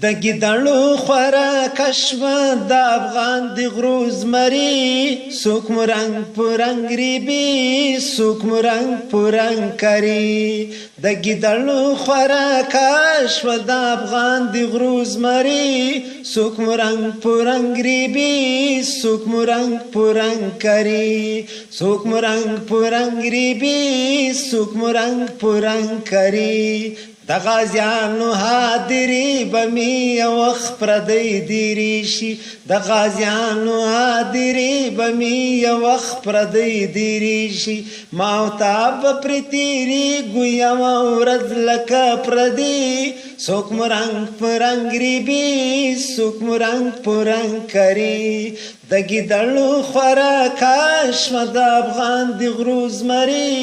د ګیدړو خوراک شوه د افغان د غرو زمري څوک مو رنګ په رنګ ریبي څوک مو رنګ په رنګ کري د ګیدړو خوراک شوه د افغان د غرو زمري څوک مو رنګ په رنګ ریبي څوک مو رنګ په رنګ کري څوک مو رنګ په رنګ ریبي څوک مو رنګ په رنګ کري د غازیانو حاضري به مې یو وخت پردی دیرې شي د غازیانو حاضري به مې یو وخت پردی دیرې شي ما او تا به پرې تېرېږو یوه ورځ لکه پردي څوک مو رنګ په رنګ ریبي څوک مو رنګ په رنګ کري د ګیدړو خوراک شوه د افغان د غرو زمري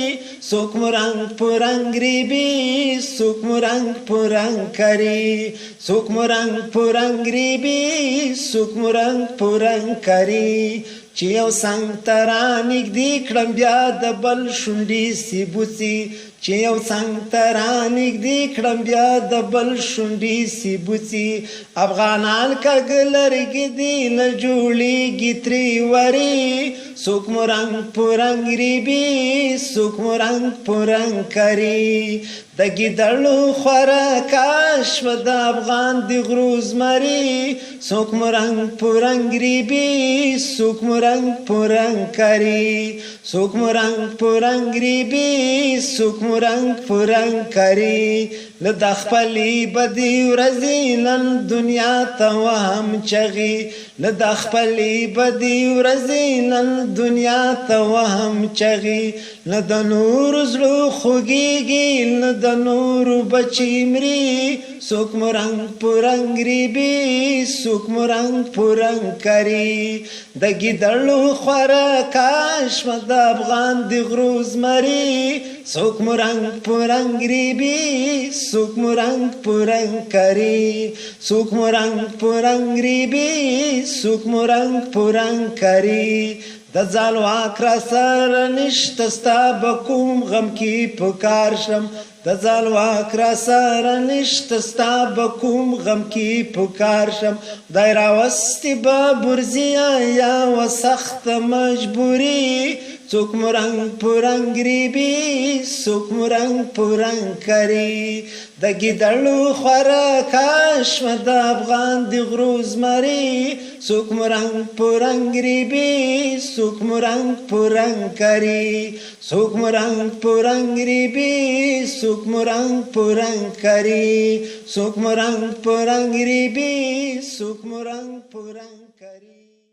څوک مو رنګ په رنګ ریبي څوک مو رنګ په رنګ کري څوک مو رنګ په رنګ ریبي څوک مو رنګ په رنګ کري چې یو څنګ ته رانږدې کړم بیا د بل شونډې سي بوڅي چې یو څنګ ته رانږدې کړم بیا د بل شونډې سي بوڅي افغانان کږه لرګي دي نه جوړېږي ترې ورې څوک مو رنګ په رنګ ریبي څوک مو رنګ په رنګ کري د ګیدړو خوراک شوه د افغان د غرو زمري څوک مو رنګ په رنګ ریبي څوک مو رنګ په رنګ کري څوک مو رنګ په رنګ ریبي څوک مو رنګ په رنګ کري له د خپلې بدې ورځې نن دنیا ته وهم چغي له د خپلې بدې ورځې نن دنیا ته وهم چغي نه د نورو زړه خوږېږي نه د نورو بچي مري څوک مو رنګ په رنګ ریبي څوک مو رنګ په رنګ کري د ګیدړو خوراک شوه د افغان د غرو زمري څوک مو رنګ په رنګ ریبي څوک مو رنګ په رنګ کري څوک مو رنګ په رنګ ریبي څوک مو رنګ په رنګ کري د ځان واک را سره نشته ستا به کوم غم کې په کار شم د ځان واک را سره نشته ستا به کوم غم کې په کار شم خدای راوستې به برزیه یا وه سخته مجبوري څوک مو رنګ په رنګ ریبي څوک مو رنګ په رنګ کري د ګیدړو خوراک شوه د افغان د غرو زمري څوک مو رنګ په رنګ ریبي څوک مو رنګ په رنګ کري څوک مو رنګ په رنګ ریبي څوک مو رنګ په رنګ کري څوک مو رنګ په رنګ ریبي څوک مو رنګ په رنګ کري